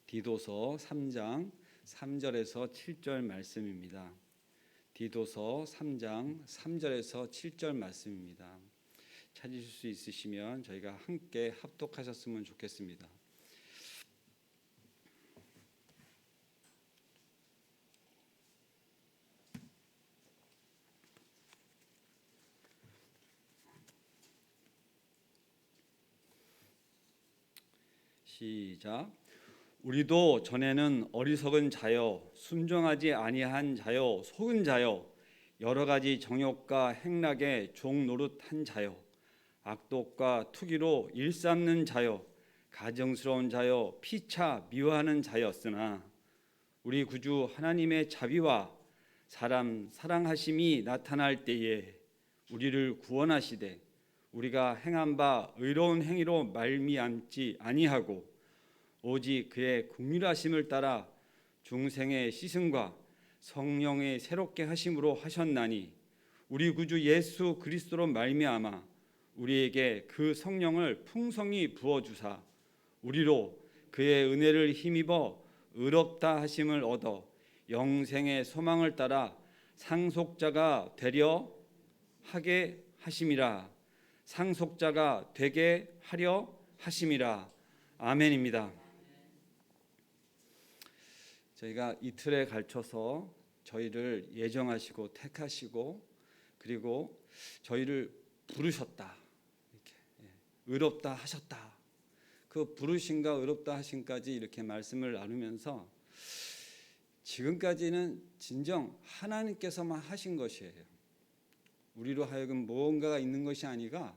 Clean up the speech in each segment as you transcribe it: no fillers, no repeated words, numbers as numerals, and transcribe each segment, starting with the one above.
디도서 3장 3절에서 7절 말씀입니다. 디도서 3장 3절에서 7절 말씀입니다. 찾으실 수 있으시면 저희가 함께 합독하셨으면 좋겠습니다. 시작. 우리도 전에는 어리석은 자여 순종하지 아니한 자여 속은 자여 여러 가지 정욕과 행락에 종 노릇한 자여 악독과 투기로 일삼는 자여 가증스러운 자여 피차 미워하는 자였으나 우리 구주 하나님의 자비와 사람 사랑하심이 나타날 때에 우리를 구원하시되 우리가 행한 바 의로운 행위로 말미암지 아니하고 오직 그의 긍휼하심을 따라 중생의 시승과 성령의 새롭게 하심으로 하셨나니 우리 구주 예수 그리스도로 말미암아 우리에게 그 성령을 풍성히 부어 주사 우리로 그의 은혜를 힘입어 의롭다 하심을 얻어 영생의 소망을 따라 상속자가 되려 하게 하심이라. 상속자가 되게 하려 하심이라. 아멘입니다. 저희가 이틀에 걸쳐서 저희를 예정하시고 택하시고 그리고 저희를 부르셨다, 이렇게 의롭다 하셨다, 그 부르심과 의롭다 하심까지 이렇게 말씀을 나누면서 지금까지는 진정 하나님께서만 하신 것이에요. 우리로 하여금 무언가가 있는 것이 아니라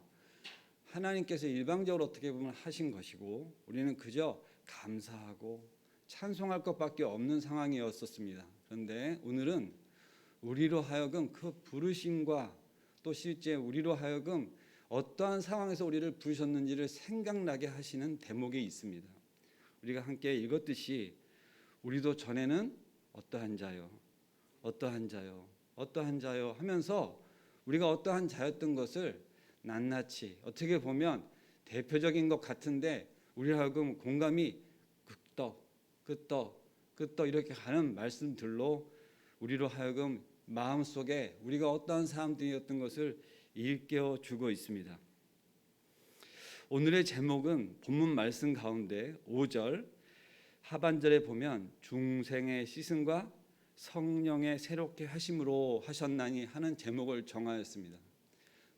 하나님께서 일방적으로 어떻게 보면 하신 것이고 우리는 그저 감사하고 찬송할 것밖에 없는 상황이었었습니다. 그런데 오늘은 우리로 하여금 그 부르심과 또 실제 우리로 하여금 어떠한 상황에서 우리를 부르셨는지를 생각나게 하시는 대목이 있습니다. 우리가 함께 읽었듯이 우리도 전에는 어떠한 자요, 어떠한 자요, 어떠한 자요 하면서 우리가 어떠한 자였던 것을 낱낱이 어떻게 보면 대표적인 것 같은데 우리로 하여금 공감이 끄떡 이렇게 가는 말씀들로 우리로 하여금 마음속에 우리가 어떠한 사람들이었던 것을 일깨워 주고 있습니다. 오늘의 제목은 본문 말씀 가운데 5절 하반절에 보면 중생의 시승과 성령의 새롭게 하심으로 하셨나니 하는 제목을 정하였습니다.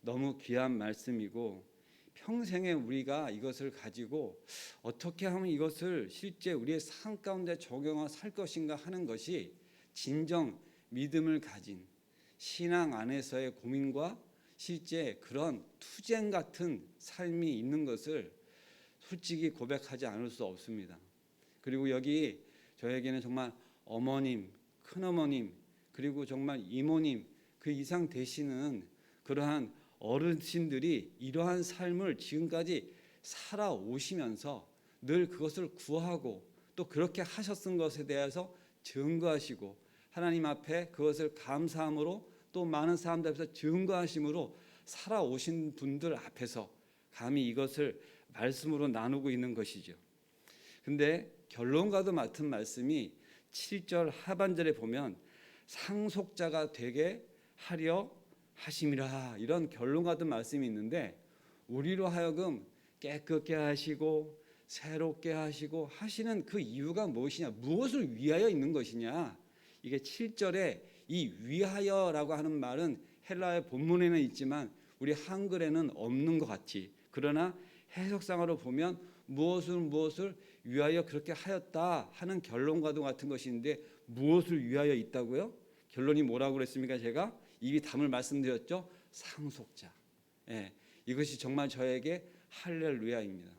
너무 귀한 말씀이고 평생에 우리가 이것을 가지고 어떻게 하면 이것을 실제 우리의 삶 가운데 적용하여 살 것인가 하는 것이 진정 믿음을 가진 신앙 안에서의 고민과 실제 그런 투쟁 같은 삶이 있는 것을 솔직히 고백하지 않을 수 없습니다. 그리고 여기 저에게는 정말 어머님, 큰어머님, 그리고 정말 이모님 그 이상 되시는 그러한 어르신들이 이러한 삶을 지금까지 살아오시면서 늘 그것을 구하고 또 그렇게 하셨던 것에 대해서 증거하시고 하나님 앞에 그것을 감사함으로 또 많은 사람들 앞에서 증거하심으로 살아오신 분들 앞에서 감히 이것을 말씀으로 나누고 있는 것이죠. 근데 결론과도 같은 말씀이 7절 하반절에 보면 상속자가 되게 하려 하심이라 이런 결론 같은 말씀이 있는데 우리로 하여금 깨끗게 하시고 새롭게 하시고 하시는 그 이유가 무엇이냐, 무엇을 위하여 있는 것이냐. 이게 7절에 이 위하여라고 하는 말은 헬라의 본문에는 있지만 우리 한글에는 없는 것 같이, 그러나 해석상으로 보면 무엇을 위하여 그렇게 하였다 하는 결론과도 같은 것인데 무엇을 위하여 있다고요? 결론이 뭐라고 그랬습니까? 제가 이미 답을 말씀드렸죠. 상속자. 이것이 정말 저에게 할렐루야입니다.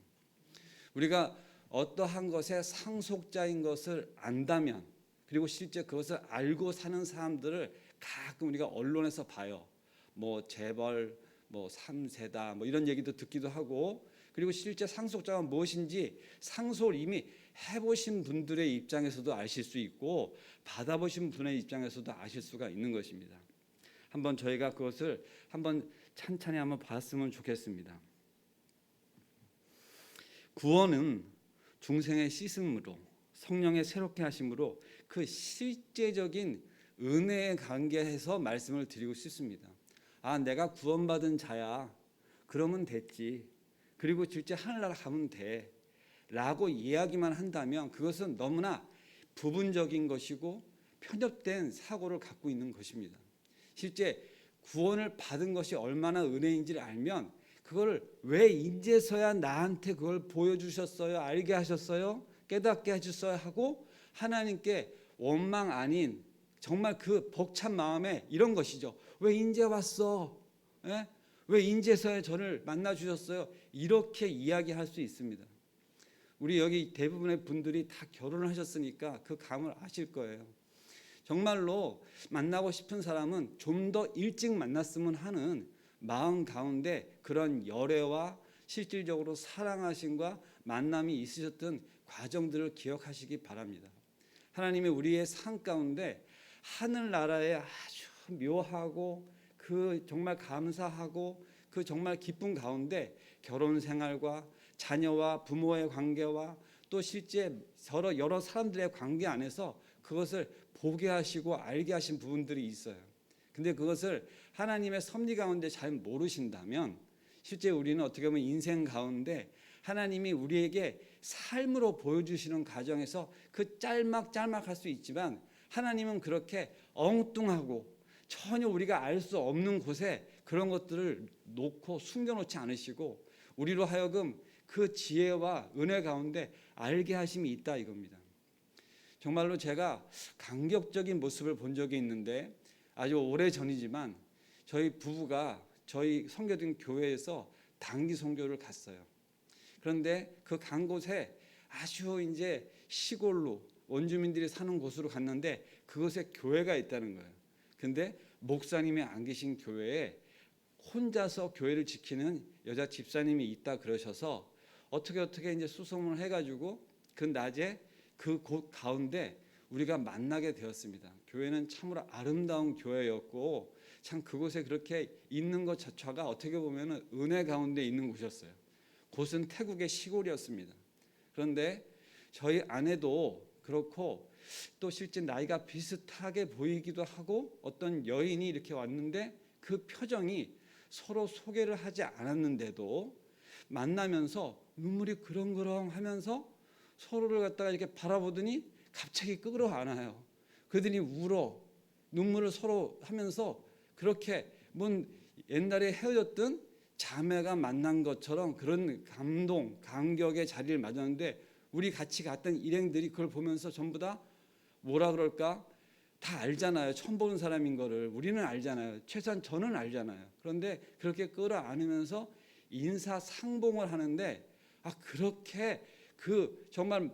우리가 어떠한 것의 상속자인 것을 안다면 그리고 실제 그것을 알고 사는 사람들을 가끔 우리가 언론에서 봐요. 뭐 재벌, 뭐 3세다 뭐 이런 얘기도 듣기도 하고 그리고 실제 상속자가 무엇인지 상속을 이미 해보신 분들의 입장에서도 아실 수 있고 받아보신 분의 입장에서도 아실 수가 있는 것입니다. 한번 저희가 그것을 한번 찬찬히 한번 봤으면 좋겠습니다. 구원은 중생의 씻음으로 성령의 새롭게 하심으로 그 실제적인 은혜의 관계에서 말씀을 드리고 싶습니다. 아, 내가 구원받은 자야. 그러면 됐지. 그리고 실제 하늘나라 가면 돼. 라고 이야기만 한다면 그것은 너무나 부분적인 것이고 편협된 사고를 갖고 있는 것입니다. 실제 구원을 받은 것이 얼마나 은혜인지를 알면 그걸 왜 이제서야 나한테 그걸 보여주셨어요? 알게 하셨어요? 깨닫게 하셨어요? 하고 하나님께 원망 아닌 정말 그 벅찬 마음에 이런 것이죠. 왜 인제 왔어? 예? 왜 인제서야 저를 만나 주셨어요? 이렇게 이야기할 수 있습니다. 우리 여기 대부분의 분들이 다 결혼을 하셨으니까 그 감을 아실 거예요. 정말로 만나고 싶은 사람은 좀 더 일찍 만났으면 하는 마음 가운데 그런 열애와 실질적으로 사랑하심과 만남이 있으셨던 과정들을 기억하시기 바랍니다. 하나님이 우리의 삶 가운데 하늘나라에 아주 묘하고 그 정말 감사하고 그 정말 기쁨 가운데 결혼 생활과 자녀와 부모의 관계와 또 실제 여러 사람들의 관계 안에서 그것을 보게 하시고 알게 하신 부분들이 있어요. 근데 그것을 하나님의 섭리 가운데 잘 모르신다면 실제 우리는 어떻게 보면 인생 가운데 하나님이 우리에게 삶으로 보여주시는 과정에서 그 짤막짤막할 수 있지만 하나님은 그렇게 엉뚱하고 전혀 우리가 알 수 없는 곳에 그런 것들을 놓고 숨겨놓지 않으시고 우리로 하여금 그 지혜와 은혜 가운데 알게 하심이 있다 이겁니다. 정말로 제가 감격적인 모습을 본 적이 있는데 아주 오래 전이지만 저희 부부가 저희 선교된 교회에서 단기 선교를 갔어요. 그런데 그 간 곳에 아주 이제 시골로 원주민들이 사는 곳으로 갔는데 그곳에 교회가 있다는 거예요. 근데 목사님이 안 계신 교회에 혼자서 교회를 지키는 여자 집사님이 있다 그러셔서 어떻게 이제 수소문을 해가지고 그 낮에 그 곳 가운데 우리가 만나게 되었습니다. 교회는 참으로 아름다운 교회였고 참 그곳에 그렇게 있는 것 자체가 어떻게 보면 은혜 가운데 있는 곳이었어요. 곳은 태국의 시골이었습니다. 그런데 저희 아내도 그렇고 또 실제 나이가 비슷하게 보이기도 하고 어떤 여인이 이렇게 왔는데 그 표정이 서로 소개를 하지 않았는데도 만나면서 눈물이 그렁그렁 하면서 서로를 갖다가 이렇게 바라보더니 갑자기 끌어안아요. 그들이 울어 눈물을 서로 하면서 그렇게 뭔 옛날에 헤어졌던 자매가 만난 것처럼 그런 감동, 감격의 자리를 맞았는데 우리 같이 갔던 일행들이 그걸 보면서 전부 다 뭐라 그럴까? 다 알잖아요. 처음 보는 사람인 거를 우리는 알잖아요. 최소한 저는 알잖아요. 그런데 그렇게 끌어안으면서 인사상봉을 하는데 그렇게 그 정말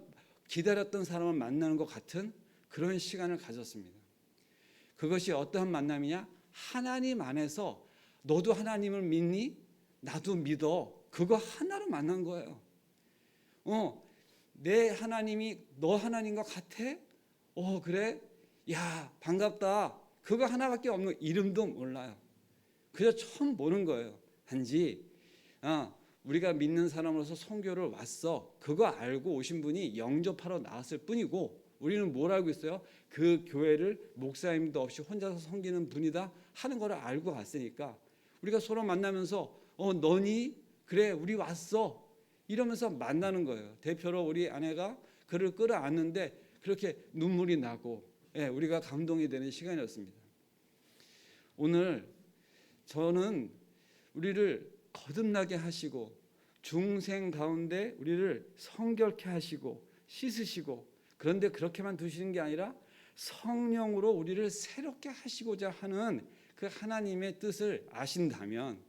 기다렸던 사람을 만나는 것 같은 그런 시간을 가졌습니다. 그것이 어떠한 만남이냐? 하나님 안에서 너도 하나님을 믿니? 나도 믿어. 그거 하나로 만난 거예요. 내 하나님이 너 하나님과 같아? 그래? 야, 반갑다. 그거 하나밖에 없는 이름도 몰라요. 그저 처음 보는 거예요. 단지 우리가 믿는 사람으로서 선교를 왔어. 그거 알고 오신 분이 영접하러 나왔을 뿐이고 우리는 뭘 알고 있어요? 그 교회를 목사님도 없이 혼자서 섬기는 분이다 하는 걸 알고 갔으니까 우리가 서로 만나면서 너니? 그래 우리 왔어. 이러면서 만나는 거예요. 대표로 우리 아내가 그를 끌어안는데 그렇게 눈물이 나고 우리가 감동이 되는 시간이었습니다. 오늘 저는 우리를 거듭나게 하시고 중생 가운데 우리를 성결케 하시고 씻으시고 그런데 그렇게만 두시는 게 아니라 성령으로 우리를 새롭게 하시고자 하는 그 하나님의 뜻을 아신다면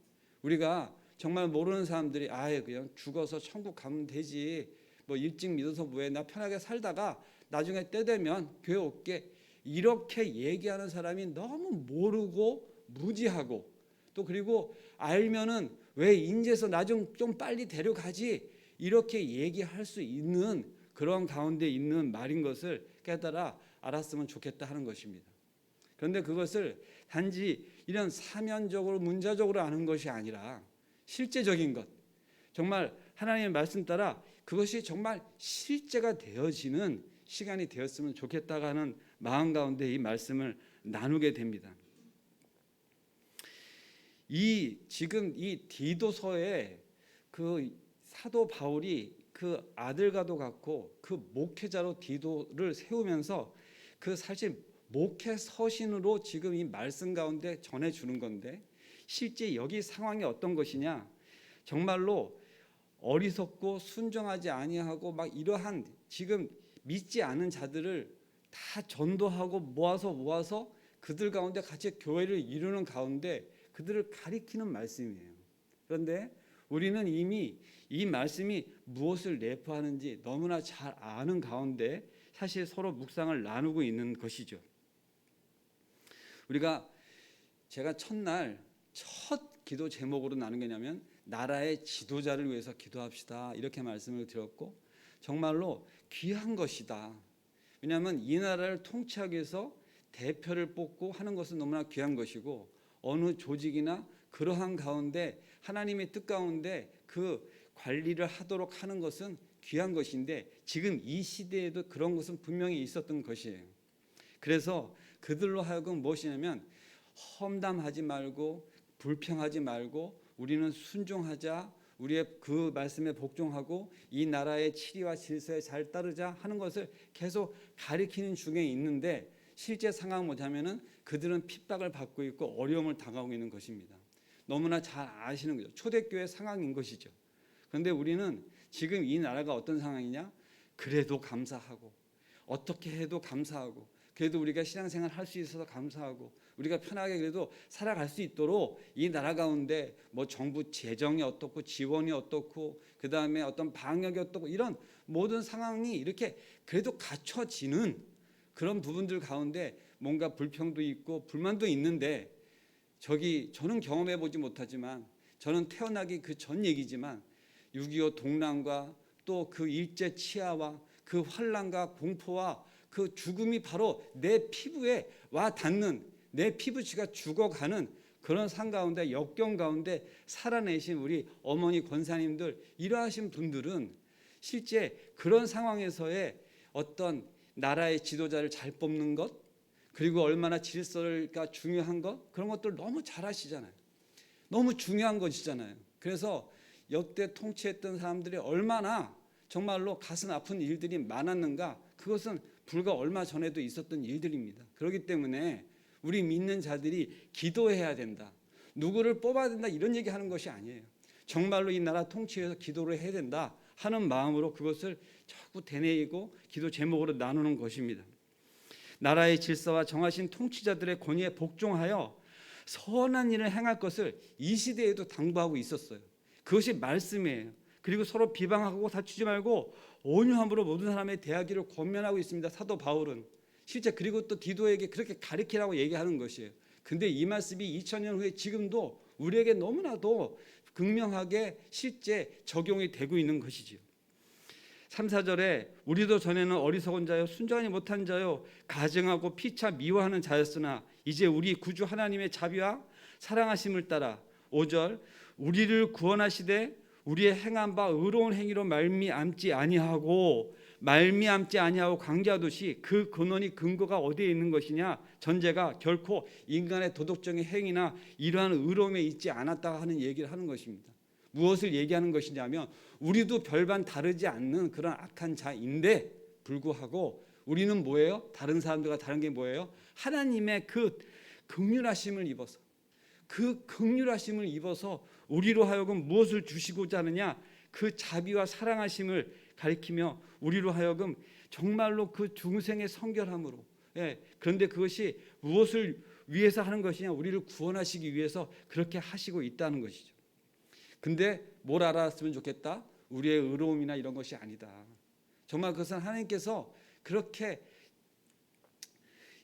우리가 정말 모르는 사람들이 그냥 죽어서 천국 가면 되지 뭐 일찍 믿어서 뭐해 나 편하게 살다가 나중에 때 되면 교회 올게 이렇게 얘기하는 사람이 너무 모르고 무지하고 또 그리고 알면은 왜 인제서 나 좀 빨리 데려가지 이렇게 얘기할 수 있는 그런 가운데 있는 말인 것을 깨달아 알았으면 좋겠다 하는 것입니다. 그런데 그것을 단지 이런 사면적으로 문자적으로 아는 것이 아니라 실제적인 것 정말 하나님의 말씀 따라 그것이 정말 실제가 되어지는 시간이 되었으면 좋겠다고 하는 마음 가운데 이 말씀을 나누게 됩니다. 지금 이 디도서에 그 사도 바울이 그 아들과도 같고 그 목회자로 디도를 세우면서 그 사실 목회 서신으로 지금 이 말씀 가운데 전해주는 건데, 실제 여기 상황이 어떤 것이냐, 정말로 어리석고 순종하지 아니하고 막 이러한 지금 믿지 않은 자들을 다 전도하고 모아서 그들 가운데 같이 교회를 이루는 가운데 그들을 가리키는 말씀이에요. 그런데 우리는 이미 이 말씀이 무엇을 내포하는지 너무나 잘 아는 가운데 사실 서로 묵상을 나누고 있는 것이죠. 제가 첫날 첫 기도 제목으로 나눈 게 뭐냐면 나라의 지도자를 위해서 기도합시다, 이렇게 말씀을 드렸고, 정말로 귀한 것이다. 왜냐하면 이 나라를 통치하기 위해서 대표를 뽑고 하는 것은 너무나 귀한 것이고, 어느 조직이나 그러한 가운데 하나님의 뜻 가운데 그 관리를 하도록 하는 것은 귀한 것인데, 지금 이 시대에도 그런 것은 분명히 있었던 것이에요. 그래서 그들로 하여금 무엇이냐면 험담하지 말고 불평하지 말고 우리는 순종하자, 우리의 그 말씀에 복종하고 이 나라의 치리와 질서에 잘 따르자 하는 것을 계속 가리키는 중에 있는데, 실제 상황을 보자면은 그들은 핍박을 받고 있고 어려움을 당하고 있는 것입니다. 너무나 잘 아시는 거죠. 초대교회 상황인 것이죠. 그런데 우리는 지금 이 나라가 어떤 상황이냐? 그래도 감사하고, 어떻게 해도 감사하고, 그래도 우리가 신앙생활 할 수 있어서 감사하고, 우리가 편하게 그래도 살아갈 수 있도록 이 나라 가운데 뭐 정부 재정이 어떻고 지원이 어떻고 그 다음에 어떤 방역이 어떻고 이런 모든 상황이 이렇게 그래도 갖춰지는 그런 부분들 가운데 뭔가 불평도 있고 불만도 있는데, 저는 경험해 보지 못하지만, 저는 태어나기 그 전 얘기지만 6.25 동란과 또 그 일제 치하와 그 환란과 공포와 그 죽음이 바로 내 피부에 와 닿는, 내 피부치가 죽어가는 그런 상 가운데, 역경 가운데 살아내신 우리 어머니 권사님들, 이러하신 분들은 실제 그런 상황에서의 어떤 나라의 지도자를 잘 뽑는 것, 그리고 얼마나 질서가 중요한 것, 그런 것들 너무 잘 아시잖아요. 너무 중요한 것이잖아요. 그래서 역대 통치했던 사람들이 얼마나 정말로 가슴 아픈 일들이 많았는가, 그것은 불과 얼마 전에도 있었던 일들입니다. 그렇기 때문에 우리 믿는 자들이 기도해야 된다, 누구를 뽑아야 된다, 이런 얘기하는 것이 아니에요. 정말로 이 나라 통치에서 기도를 해야 된다 하는 마음으로 그것을 자꾸 되뇌이고 기도 제목으로 나누는 것입니다. 나라의 질서와 정하신 통치자들의 권위에 복종하여 선한 일을 행할 것을 이 시대에도 당부하고 있었어요. 그것이 말씀이에요. 그리고 서로 비방하고 다투지 말고 온유함으로 모든 사람의 대하기를 권면하고 있습니다. 사도 바울은 실제, 그리고 또 디도에게 그렇게 가르치라고 얘기하는 것이에요. 근데 이 말씀이 2000년 후에 지금도 우리에게 너무나도 극명하게 실제 적용이 되고 있는 것이지요. 3, 4절에 우리도 전에는 어리석은 자요 순종하지 못한 자요 가증하고 피차 미워하는 자였으나 이제 우리 구주 하나님의 자비와 사랑하심을 따라 5절 우리를 구원하시되 우리의 행한 바 의로운 행위로 말미암지 아니하고 강제하듯이 그 근원이 근거가 어디에 있는 것이냐? 전제가 결코 인간의 도덕적인 행위나 이러한 의로움에 있지 않았다 하는 얘기를 하는 것입니다. 무엇을 얘기하는 것이냐면 우리도 별반 다르지 않는 그런 악한 자인데 불구하고 우리는 뭐예요? 다른 사람들과 다른 게 뭐예요? 하나님의 그 긍휼하심을 입어서, 그 긍휼하심을 입어서 우리로 하여금 무엇을 주시고자 하느냐? 그 자비와 사랑하심을 가리키며 우리로 하여금 정말로 그 중생의 성결함으로, 그런데 그것이 무엇을 위해서 하는 것이냐? 우리를 구원하시기 위해서 그렇게 하시고 있다는 것이죠. 근데 뭘 알았으면 좋겠다? 우리의 의로움이나 이런 것이 아니다. 정말 그것은 하나님께서 그렇게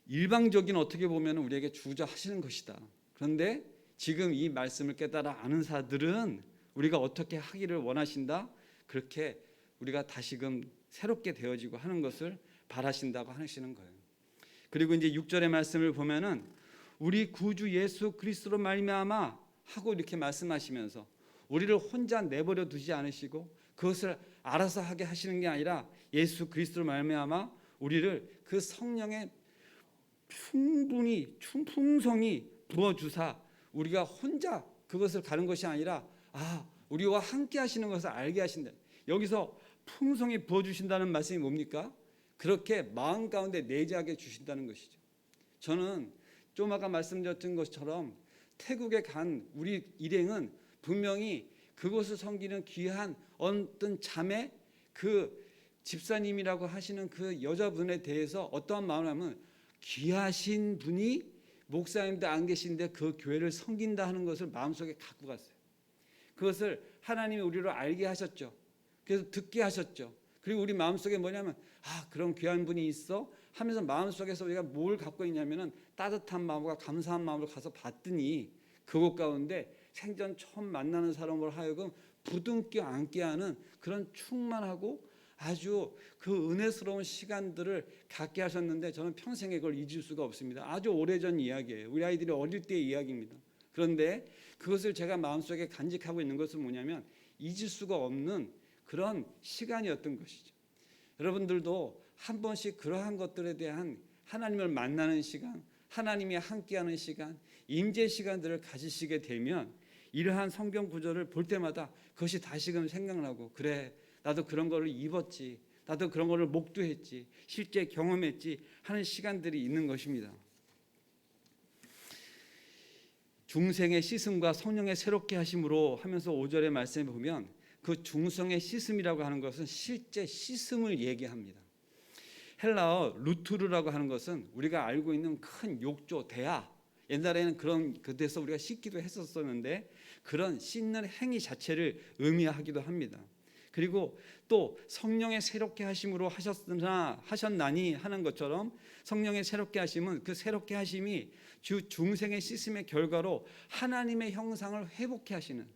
일방적인, 어떻게 보면 우리에게 주자 하시는 것이다. 그런데 지금 이 말씀을 깨달아 아는 사들은 우리가 어떻게 하기를 원하신다, 그렇게 우리가 다시금 새롭게 되어지고 하는 것을 바라신다고 하시는 거예요. 그리고 이제 6절의 말씀을 보면은 우리 구주 예수 그리스도로 말미암아 하고 이렇게 말씀하시면서 우리를 혼자 내버려 두지 않으시고 그것을 알아서 하게 하시는 게 아니라 예수 그리스도로 말미암아 우리를 그 성령의 풍성이 부어주사 우리가 혼자 그것을 가는 것이 아니라 우리와 함께 하시는 것을 알게 하신다. 여기서 풍성히 부어주신다는 말씀이 뭡니까? 그렇게 마음 가운데 내재하게 주신다는 것이죠. 저는 좀 아까 말씀드렸던 것처럼 태국에 간 우리 일행은 분명히 그곳을 섬기는 귀한 어떤 자매, 그 집사님이라고 하시는 그 여자분에 대해서 어떠한 마음을 하면 귀하신 분이 목사님도 안 계신데 그 교회를 섬긴다 하는 것을 마음속에 갖고 갔어요. 그것을 하나님이 우리로 알게 하셨죠. 그래서 듣게 하셨죠. 그리고 우리 마음속에 뭐냐면 그런 귀한 분이 있어 하면서 마음속에서 우리가 뭘 갖고 있냐면은 따뜻한 마음과 감사한 마음으로 가서 봤더니 그곳 가운데 생전 처음 만나는 사람으로 하여금 부둥켜 안게 하는 그런 충만하고 아주 그 은혜스러운 시간들을 갖게 하셨는데 저는 평생에 그걸 잊을 수가 없습니다. 아주 오래전 이야기예요. 우리 아이들이 어릴 때의 이야기입니다. 그런데 그것을 제가 마음속에 간직하고 있는 것은 뭐냐면 잊을 수가 없는 그런 시간이었던 것이죠. 여러분들도 한 번씩 그러한 것들에 대한 하나님을 만나는 시간, 하나님이 함께하는 시간, 임재 시간들을 가지시게 되면 이러한 성경 구절을 볼 때마다 그것이 다시금 생각나고 그래 나도 그런 거를 입었지, 나도 그런 거를 목도했지, 실제 경험했지 하는 시간들이 있는 것입니다. 중생의 씻음과 성령의 새롭게 하심으로 하면서 5절의 말씀에 보면 그 중성의 씻음이라고 하는 것은 실제 씻음을 얘기합니다. 헬라어 루투르라고 하는 것은 우리가 알고 있는 큰 욕조, 대야, 옛날에는 그런 그때서 우리가 씻기도 했었었는데 그런 씻는 행위 자체를 의미하기도 합니다. 그리고 또 성령의 새롭게 하심으로 하셨나니 하는 것처럼 성령의 새롭게 하심은 그 새롭게 하심이 주 중생의 씻음의 결과로 하나님의 형상을 회복해 하시는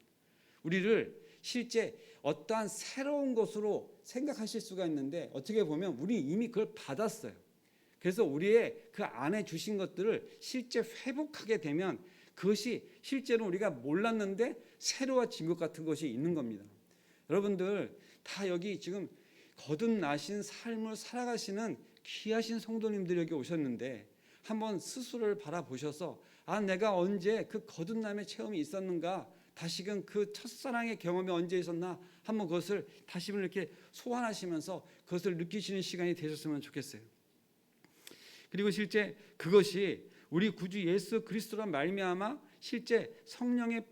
우리를 실제 어떠한 새로운 것으로 생각하실 수가 있는데 어떻게 보면 우리 이미 그걸 받았어요. 그래서 우리의 그 안에 주신 것들을 실제 회복하게 되면 그것이 실제로 우리가 몰랐는데 새로워진 것 같은 것이 있는 겁니다. 여러분들 다 여기 지금 거듭나신 삶을 살아가시는 귀하신 성도님들이 여기 오셨는데 한번 스스로를 바라보셔서 내가 언제 그 거듭남의 체험이 있었는가, 다시금 그 첫사랑의 경험이 언제 있었나 한번 그것을 다시금 이렇게 소환하시면서 그것을 느끼시는 시간이 되셨으면 좋겠어요. 그리고 실제 그것이 우리 구주 예수 그리스도로 말미암아 실제 성령의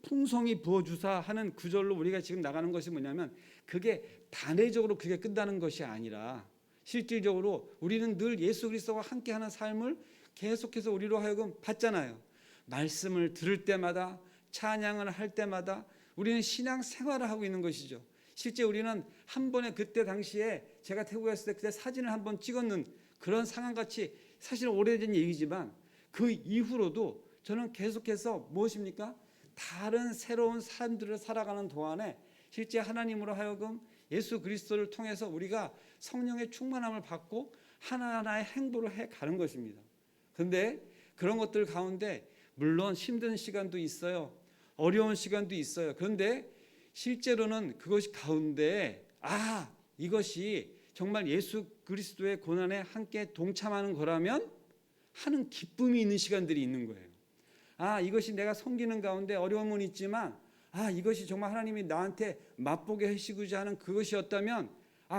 풍성이 부어주사 하는 구절로 우리가 지금 나가는 것이 뭐냐면 그게 단회적으로 그게 끝나는 것이 아니라 실질적으로 우리는 늘 예수 그리스도와 함께하는 삶을 계속해서 우리로 하여금 받잖아요. 말씀을 들을 때마다 찬양을 할 때마다 우리는 신앙 생활을 하고 있는 것이죠. 실제 우리는 한 번에 그때 당시에 제가 태국에 있을 때 그때 사진을 한번 찍었는 그런 상황같이 사실 오래된 얘기지만 그 이후로도 저는 계속해서 무엇입니까? 다른 새로운 삶들을 살아가는 동안에 실제 하나님으로 하여금 예수 그리스도를 통해서 우리가 성령의 충만함을 받고 하나하나의 행보를 해가는 것입니다. 그런데 그런 것들 가운데 물론 힘든 시간도 있어요. 어려운 시간도 있어요. 그런데 실제로는 그것이 가운데 이것이 정말 예수 그리스도의 고난에 함께 동참하는 거라면 하는 기쁨이 있는 시간들이 있는 거예요. 이것이 내가 섬기는 가운데 어려움은 있지만 이것이 정말 하나님이 나한테 맛보게 하시고자 하는 그것이었다면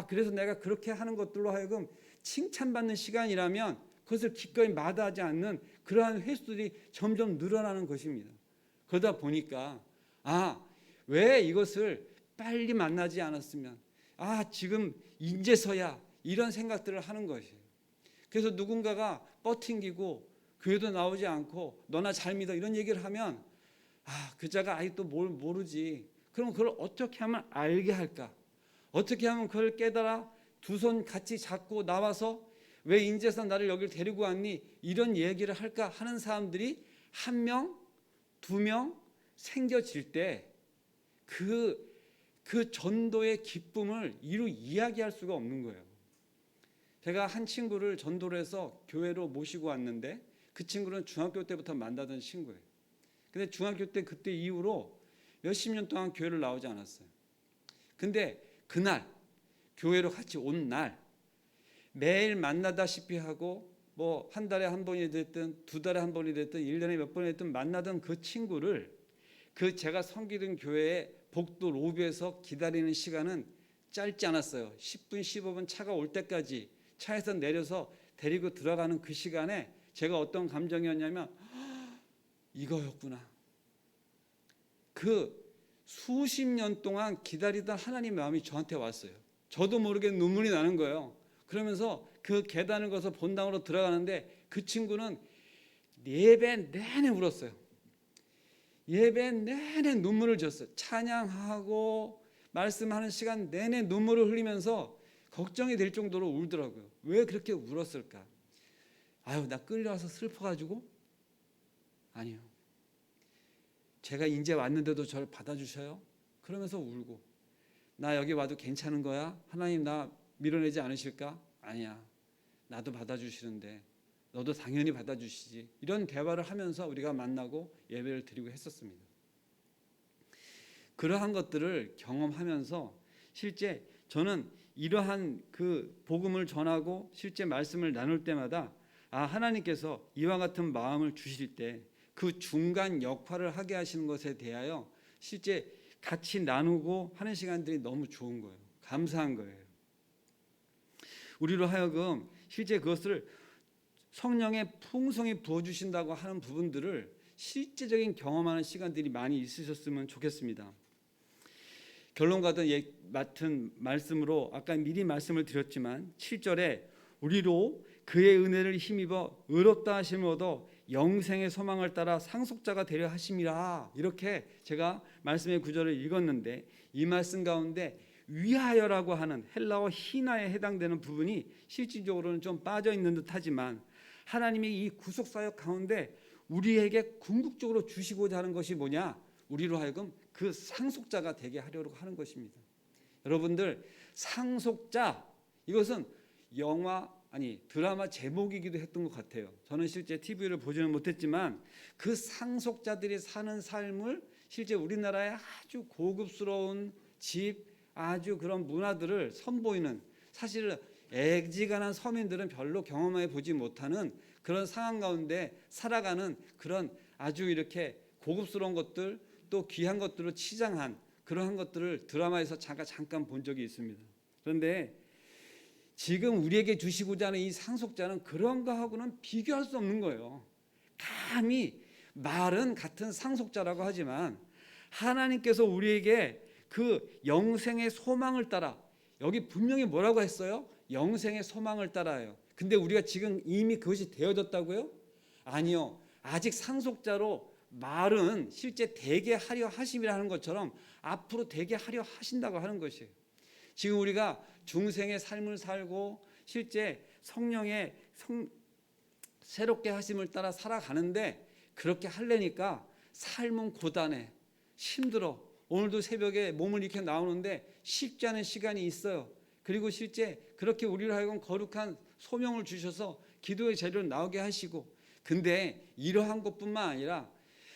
그래서 내가 그렇게 하는 것들로 하여금 칭찬받는 시간이라면 그것을 기꺼이 마다하지 않는 그러한 횟수들이 점점 늘어나는 것입니다. 그러다 보니까 왜 이것을 빨리 만나지 않았으면 지금 이제서야 이런 생각들을 하는 것이에요. 그래서 누군가가 뻗팅기고 교회도 나오지 않고 너나 잘 믿어 이런 얘기를 하면 그 자가 아직도 뭘 모르지. 그럼 그걸 어떻게 하면 알게 할까? 어떻게 하면 그걸 깨달아 두 손 같이 잡고 나와서 왜 인제서 나를 여기를 데리고 왔니? 이런 얘기를 할까 하는 사람들이 한 명, 두 명 생겨질 때 그 전도의 기쁨을 이루 이야기할 수가 없는 거예요. 제가 한 친구를 전도를 해서 교회로 모시고 왔는데 그 친구는 중학교 때부터 만나던 친구예요. 근데 중학교 때 그때 이후로 몇십 년 동안 교회를 나오지 않았어요. 근데 그날 교회로 같이 온 날 매일 만나다시피 하고 뭐 한 달에 한 번이 됐든 두 달에 한 번이 됐든 1년에 몇 번이 됐든 만나던 그 친구를 그 제가 섬기던 교회의 복도 로비에서 기다리는 시간은 짧지 않았어요. 10분 15분 차가 올 때까지 차에서 내려서 데리고 들어가는 그 시간에 제가 어떤 감정이었냐면 이거였구나. 그 수십 년 동안 기다리던 하나님의 마음이 저한테 왔어요. 저도 모르게 눈물이 나는 거예요. 그러면서 그 계단을 거서 본당으로 들어가는데 그 친구는 예배 내내 울었어요. 예배 내내 눈물을 졌어요. 찬양하고 말씀하는 시간 내내 눈물을 흘리면서 걱정이 될 정도로 울더라고요. 왜 그렇게 울었을까? 아유, 나 끌려와서 슬퍼가지고? 아니요. 제가 이제 왔는데도 저를 받아주셔요? 그러면서 울고, 나 여기 와도 괜찮은 거야? 하나님 나 밀어내지 않으실까? 아니야. 나도 받아주시는데 너도 당연히 받아주시지. 이런 대화를 하면서 우리가 만나고 예배를 드리고 했었습니다. 그러한 것들을 경험하면서 실제 저는 이러한 그 복음을 전하고 실제 말씀을 나눌 때마다 하나님께서 이와 같은 마음을 주실 때 그 중간 역할을 하게 하시는 것에 대하여 실제 같이 나누고 하는 시간들이 너무 좋은 거예요. 감사한 거예요. 우리로 하여금 실제 그것을 성령의 풍성히 부어주신다고 하는 부분들을 실제적인 경험하는 시간들이 많이 있으셨으면 좋겠습니다. 결론과 같은 말씀으로 아까 미리 말씀을 드렸지만 7절에 우리로 그의 은혜를 힘입어 의롭다 하심을 얻어 영생의 소망을 따라 상속자가 되려 하심이라, 이렇게 제가 말씀의 구절을 읽었는데 이 말씀 가운데 위하여라고 하는 헬라어 히나에 해당되는 부분이 실질적으로는 좀 빠져 있는 듯하지만 하나님이 이 구속사역 가운데 우리에게 궁극적으로 주시고자 하는 것이 뭐냐? 우리로 하여금 그 상속자가 되게 하려고 하는 것입니다. 여러분들, 상속자, 이것은 드라마 제목이기도 했던 것 같아요. 저는 실제 TV를 보지는 못했지만 그 상속자들이 사는 삶을 실제 우리나라의 아주 고급스러운 집, 아주 그런 문화들을 선보이는, 사실 애지간한 서민들은 별로 경험해 보지 못하는 그런 상황 가운데 살아가는 그런 아주 이렇게 고급스러운 것들, 또 귀한 것들을 치장한 그러한 것들을 드라마에서 잠깐 본 적이 있습니다. 그런데 지금 우리에게 주시고자 하는 이 상속자는 그런 거하고는 비교할 수 없는 거예요. 감히 말은 같은 상속자라고 하지만 하나님께서 우리에게 그 영생의 소망을 따라, 여기 분명히 뭐라고 했어요? 영생의 소망을 따라요. 근데 우리가 지금 이미 그것이 되어졌다고요? 아니요. 아직 상속자로 말은 실제 되게 하려 하심이라는 것처럼 앞으로 되게 하려 하신다고 하는 것이에요. 지금 우리가 중생의 삶을 살고 실제 성령의 새롭게 하심을 따라 살아가는데 그렇게 하려니까 삶은 고단해, 힘들어. 오늘도 새벽에 몸을 이렇게 나오는데 쉽지 않은 시간이 있어요. 그리고 실제 그렇게 우리를 하여금 거룩한 소명을 주셔서 기도의 자리로 나오게 하시고, 근데 이러한 것뿐만 아니라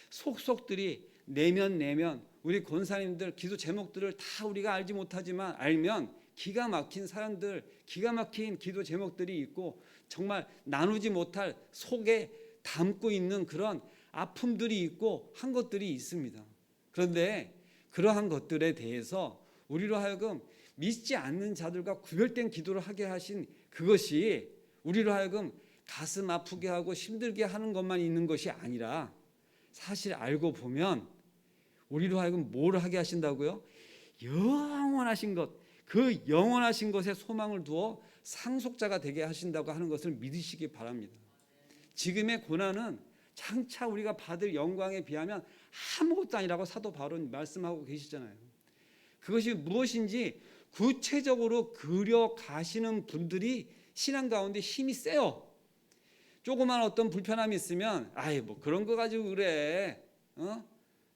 속속들이 내면 우리 권사님들 기도 제목들을 다 우리가 알지 못하지만 알면 기가 막힌 사연들, 기가 막힌 기도 제목들이 있고 정말 나누지 못할 속에 담고 있는 그런 아픔들이 있고 한 것들이 있습니다. 그런데 그러한 것들에 대해서 우리로 하여금 믿지 않는 자들과 구별된 기도를 하게 하신 그것이 우리로 하여금 가슴 아프게 하고 힘들게 하는 것만 있는 것이 아니라 사실 알고 보면 우리로 하여금 뭘 하게 하신다고요? 영원하신 것, 그 영원하신 것에 소망을 두어 상속자가 되게 하신다고 하는 것을 믿으시기 바랍니다. 지금의 고난은 장차 우리가 받을 영광에 비하면 아무것도 아니라고 사도 바울은 말씀하고 계시잖아요. 그것이 무엇인지 구체적으로 그려가시는 분들이 신앙 가운데 힘이 세요. 조그만 어떤 불편함이 있으면 뭐 그런 거 가지고 그래.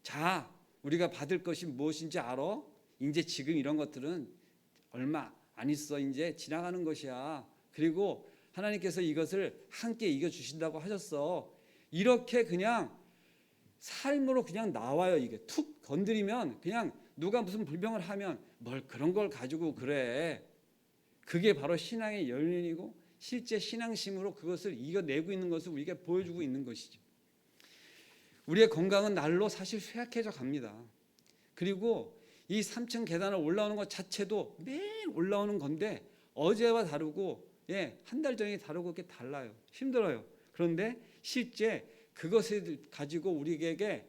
자, 우리가 받을 것이 무엇인지 알아? 이제 지금 이런 것들은 얼마 안 있어. 이제 지나가는 것이야. 그리고 하나님께서 이것을 함께 이겨주신다고 하셨어. 이렇게 그냥 삶으로 그냥 나와요. 이게 툭 건드리면 그냥 누가 무슨 불평을 하면 뭘 그런 걸 가지고 그래. 그게 바로 신앙의 열린이고 실제 신앙심으로 그것을 이겨내고 있는 것을 우리에게 보여주고 있는 것이죠. 우리의 건강은 날로 사실 쇠약해져 갑니다. 그리고 이 3층 계단을 올라오는 것 자체도 매일 올라오는 건데 어제와 다르고 한 달 전이 다르고 그렇게 달라요. 힘들어요. 그런데 실제 그것을 가지고 우리에게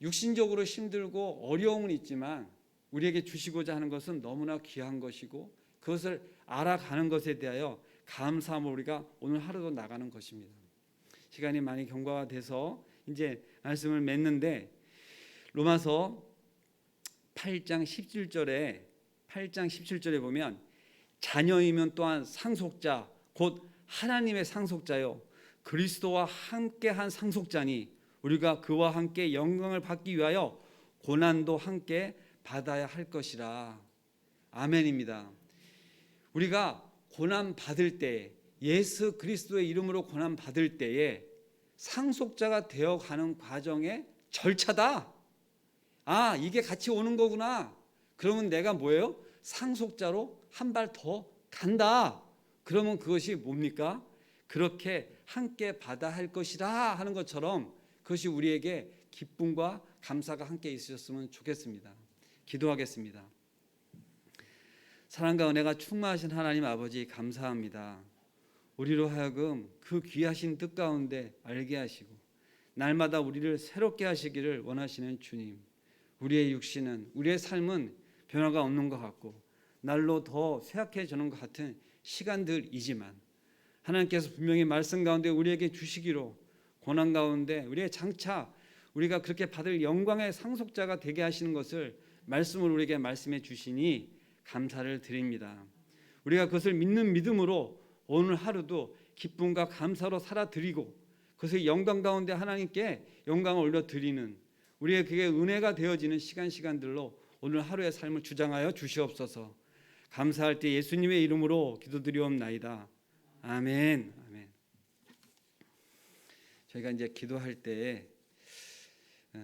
육신적으로 힘들고 어려움은 있지만 우리에게 주시고자 하는 것은 너무나 귀한 것이고 그것을 알아가는 것에 대하여 감사함으로 우리가 오늘 하루도 나가는 것입니다. 시간이 많이 경과가 돼서 이제 말씀을 맺는데 로마서 8장 17절에 보면 자녀이면 또한 상속자 곧 하나님의 상속자요 그리스도와 함께한 상속자니 우리가 그와 함께 영광을 받기 위하여 고난도 함께 받아야 할 것이라. 아멘입니다. 우리가 고난 받을 때 예수 그리스도의 이름으로 고난 받을 때에 상속자가 되어가는 과정의 절차다. 아, 이게 같이 오는 거구나. 그러면 내가 뭐예요? 상속자로 한 발 더 간다. 그러면 그것이 뭡니까? 그렇게 함께 받아 할 것이다 하는 것처럼 그것이 우리에게 기쁨과 감사가 함께 있으셨으면 좋겠습니다. 기도하겠습니다. 사랑과 은혜가 충만하신 하나님 아버지 감사합니다. 우리로 하여금 그 귀하신 뜻 가운데 알게 하시고 날마다 우리를 새롭게 하시기를 원하시는 주님, 우리의 육신은 우리의 삶은 변화가 없는 것 같고 날로 더 쇠약해지는 것 같은 시간들이지만 하나님께서 분명히 말씀 가운데 우리에게 주시기로 고난 가운데 우리의 장차 우리가 그렇게 받을 영광의 상속자가 되게 하시는 것을 말씀을 우리에게 말씀해 주시니 감사를 드립니다. 우리가 그것을 믿는 믿음으로 오늘 하루도 기쁨과 감사로 살아드리고 그것을 영광 가운데 하나님께 영광을 올려드리는 우리의 그게 은혜가 되어지는 시간들로 오늘 하루의 삶을 주장하여 주시옵소서. 감사할 때 예수님의 이름으로 기도드리옵나이다. 아멘. 아멘. 저희가 이제 기도할 때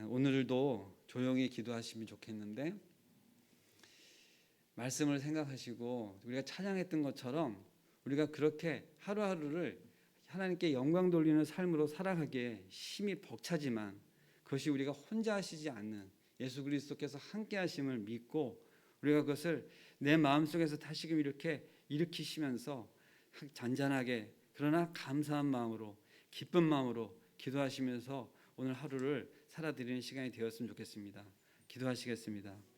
오늘도 조용히 기도하시면 좋겠는데 말씀을 생각하시고 우리가 찬양했던 것처럼 우리가 그렇게 하루하루를 하나님께 영광 돌리는 삶으로 살아가기에 힘이 벅차지만 그것이 우리가 혼자 하시지 않는 예수 그리스도께서 함께 하심을 믿고 우리가 그것을 내 마음속에서 다시금 이렇게 일으키시면서 잔잔하게 그러나 감사한 마음으로 기쁜 마음으로 기도하시면서 오늘 하루를 살아드리는 시간이 되었으면 좋겠습니다. 기도하시겠습니다.